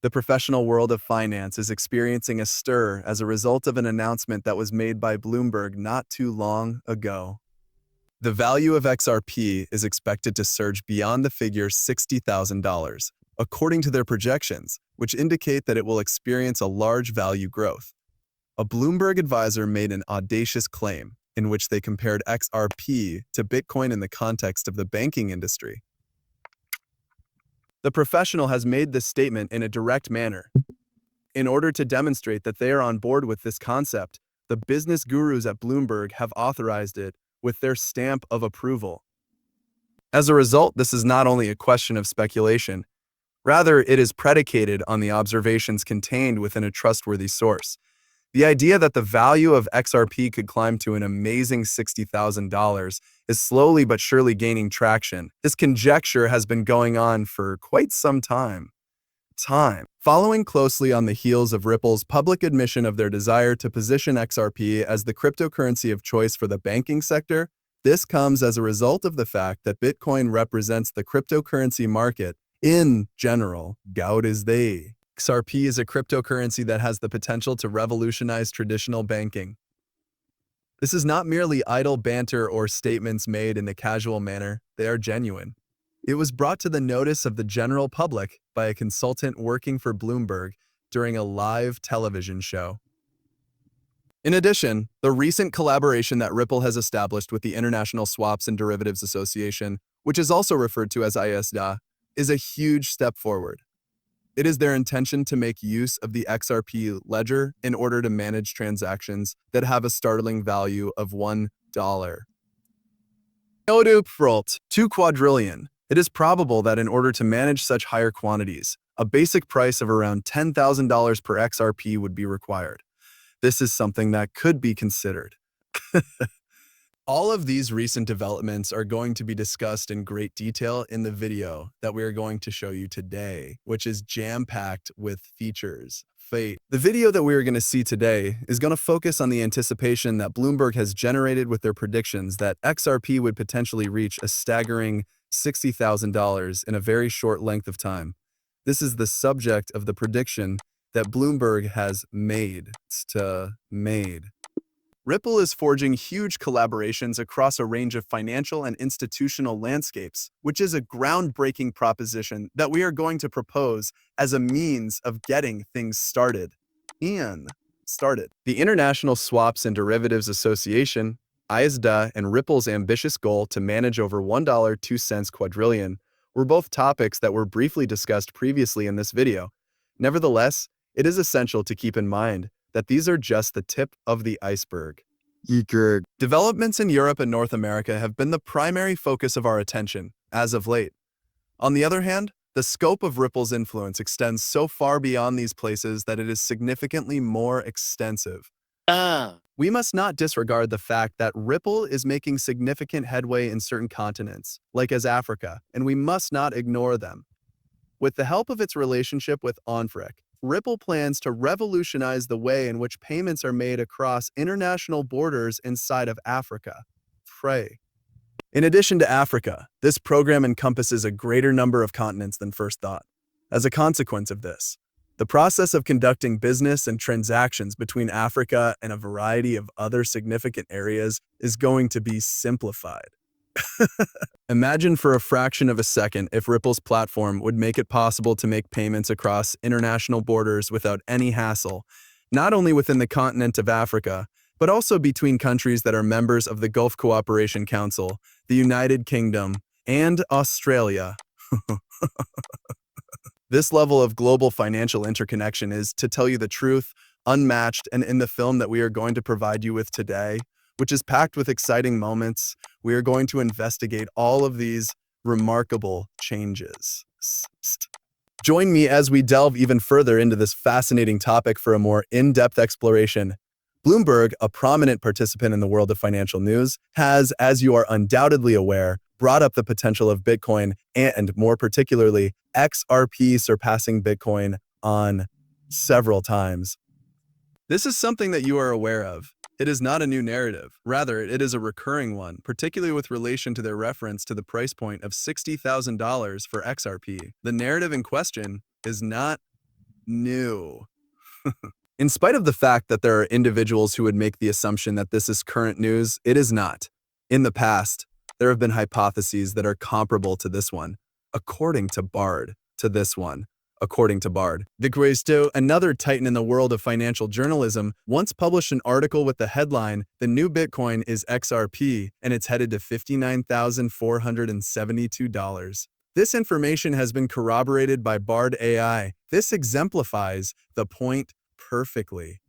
The professional world of finance is experiencing a stir as a result of an announcement that was made by Bloomberg not too long ago. The value of XRP is expected to surge beyond the figure $60,000, according to their projections, which indicate that it will experience a large value growth. A Bloomberg advisor made an audacious claim in which they compared XRP to Bitcoin in the context of the banking industry. The professional has made this statement in a direct manner. In order to demonstrate that they are on board with this concept, the business gurus at Bloomberg have authorized it with their stamp of approval. As a result, this is not only a question of speculation, rather it is predicated on the observations contained within a trustworthy source. The idea that the value of XRP could climb to an amazing $60,000 is slowly but surely gaining traction. This conjecture has been going on for quite some time. Following closely on the heels of Ripple's public admission of their desire to position XRP as the cryptocurrency of choice for the banking sector, this comes as a result of the fact that Bitcoin represents the cryptocurrency market in general. Goud is they. XRP is a cryptocurrency that has the potential to revolutionize traditional banking. This is not merely idle banter or statements made in a casual manner, they are genuine. It was brought to the notice of the general public by a consultant working for Bloomberg during a live television show. In addition, the recent collaboration that Ripple has established with the International Swaps and Derivatives Association, which is also referred to as ISDA, is a huge step forward. It is their intention to make use of the XRP ledger in order to manage transactions that have a startling value of $1. 2 quadrillion. It is probable that in order to manage such higher quantities, a basic price of around $10,000 per XRP would be required. This is something that could be considered. All of these recent developments are going to be discussed in great detail in the video that we are going to show you today, which is jam-packed with features. The video that we are going to see today is going to focus on the anticipation that Bloomberg has generated with their predictions that XRP would potentially reach a staggering $60,000 in a very short length of time. This is the subject of the prediction that Bloomberg has made. Ripple is forging huge collaborations across a range of financial and institutional landscapes, which is a groundbreaking proposition that we are going to propose as a means of getting things started. The International Swaps and Derivatives Association, ISDA, and Ripple's ambitious goal to manage over $1.02 quadrillion were both topics that were briefly discussed previously in this video. Nevertheless, it is essential to keep in mind that these are just the tip of the iceberg. Developments in Europe and North America have been the primary focus of our attention as of late. On the other hand, the scope of Ripple's influence extends so far beyond these places that it is significantly more extensive. We must not disregard the fact that Ripple is making significant headway in certain continents, like as Africa, and we must not ignore them. With the help of its relationship with Onfric, Ripple plans to revolutionize the way in which payments are made across international borders inside of Africa. In addition to Africa, this program encompasses a greater number of continents than first thought. As a consequence of this, the process of conducting business and transactions between Africa and a variety of other significant areas is going to be simplified. Imagine for a fraction of a second if Ripple's platform would make it possible to make payments across international borders without any hassle, not only within the continent of Africa, but also between countries that are members of the Gulf Cooperation Council, the United Kingdom, and Australia. This level of global financial interconnection is, to tell you the truth, unmatched, and in the film that we are going to provide you with today, which is packed with exciting moments, we are going to investigate all of these remarkable changes. Join me as we delve even further into this fascinating topic for a more in-depth exploration. Bloomberg, a prominent participant in the world of financial news, has, as you are undoubtedly aware, brought up the potential of Bitcoin and, more particularly, XRP surpassing Bitcoin on several times. This is something that you are aware of. It is not a new narrative. Rather, it is a recurring one, particularly with relation to their reference to the price point of $60,000 for XRP. The narrative in question is not new. In spite of the fact that there are individuals who would make the assumption that this is current news, it is not. In the past, there have been hypotheses that are comparable to this one, according to Bard, The Guisto, another titan in the world of financial journalism, once published an article with the headline, "The new Bitcoin is XRP, and it's headed to $59,472. This information has been corroborated by Bard AI. This exemplifies the point perfectly.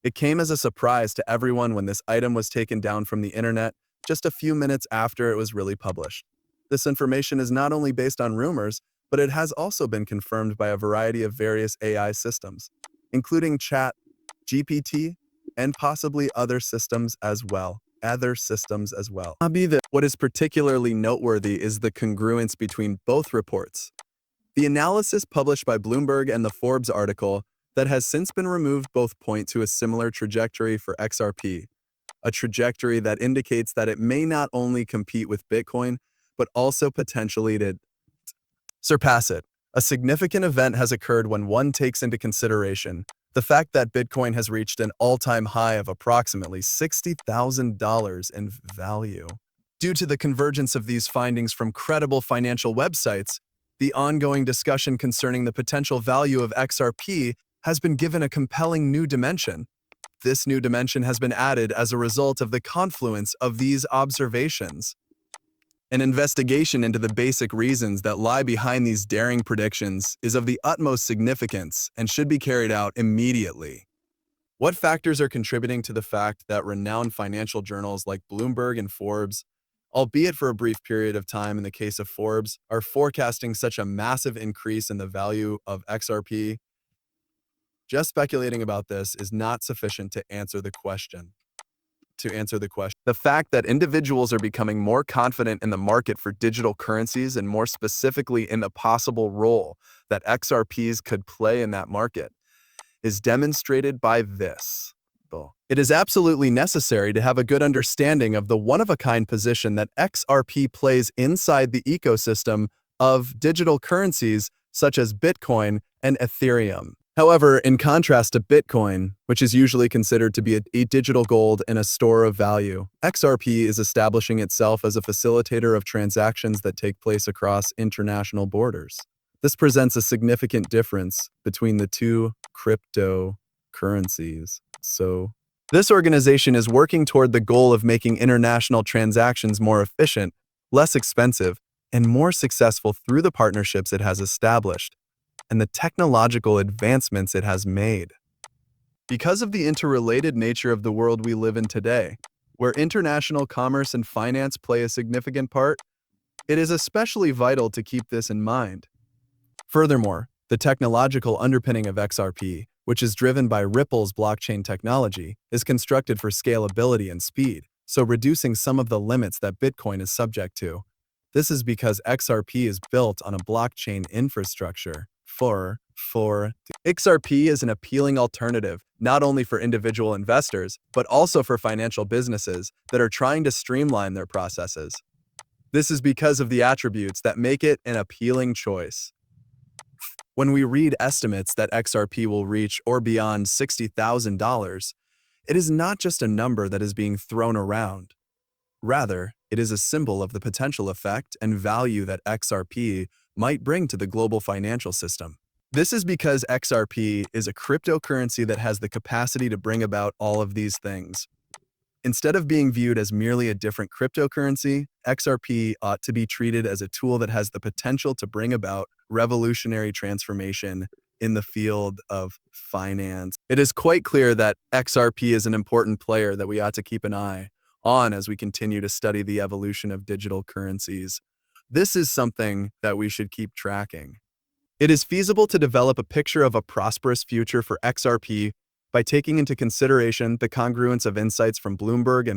It came as a surprise to everyone when this item was taken down from the internet just a few minutes after it was really published. This information is not only based on rumors, but it has also been confirmed by a variety of various AI systems, including Chat, GPT, and possibly other systems as well. What is particularly noteworthy is the congruence between both reports. The analysis published by Bloomberg and the Forbes article that has since been removed both point to a similar trajectory for XRP, a trajectory that indicates that it may not only compete with Bitcoin, but also potentially to surpass it. A significant event has occurred when one takes into consideration the fact that Bitcoin has reached an all-time high of approximately $60,000 in value. Due to the convergence of these findings from credible financial websites, the ongoing discussion concerning the potential value of XRP has been given a compelling new dimension. This new dimension has been added as a result of the confluence of these observations. An investigation into the basic reasons that lie behind these daring predictions is of the utmost significance and should be carried out immediately. What factors are contributing to the fact that renowned financial journals like Bloomberg and Forbes, albeit for a brief period of time in the case of Forbes, are forecasting such a massive increase in the value of XRP? Just speculating about this is not sufficient to answer the question. The fact that individuals are becoming more confident in the market for digital currencies and more specifically in the possible role that XRPs could play in that market is demonstrated by this. It is absolutely necessary to have a good understanding of the one-of-a-kind position that XRP plays inside the ecosystem of digital currencies such as Bitcoin and Ethereum. However, in contrast to Bitcoin, which is usually considered to be a digital gold and a store of value, XRP is establishing itself as a facilitator of transactions that take place across international borders. This presents a significant difference between the two cryptocurrencies. This organization is working toward the goal of making international transactions more efficient, less expensive, and more successful through the partnerships it has established and the technological advancements it has made. Because of the interrelated nature of the world we live in today, where international commerce and finance play a significant part, it is especially vital to keep this in mind. Furthermore, the technological underpinning of XRP, which is driven by Ripple's blockchain technology, is constructed for scalability and speed, so reducing some of the limits that Bitcoin is subject to. This is because XRP is built on a blockchain infrastructure. XRP is an appealing alternative, not only for individual investors, but also for financial businesses that are trying to streamline their processes. This is because of the attributes that make it an appealing choice. When we read estimates that XRP will reach or beyond $60,000, it is not just a number that is being thrown around. Rather, it is a symbol of the potential effect and value that XRP might bring to the global financial system. This is because XRP is a cryptocurrency that has the capacity to bring about all of these things. Instead of being viewed as merely a different cryptocurrency, XRP ought to be treated as a tool that has the potential to bring about revolutionary transformation in the field of finance. It is quite clear that XRP is an important player that we ought to keep an eye on as we continue to study the evolution of digital currencies. This is something that we should keep tracking. It is feasible to develop a picture of a prosperous future for XRP by taking into consideration the congruence of insights from Bloomberg and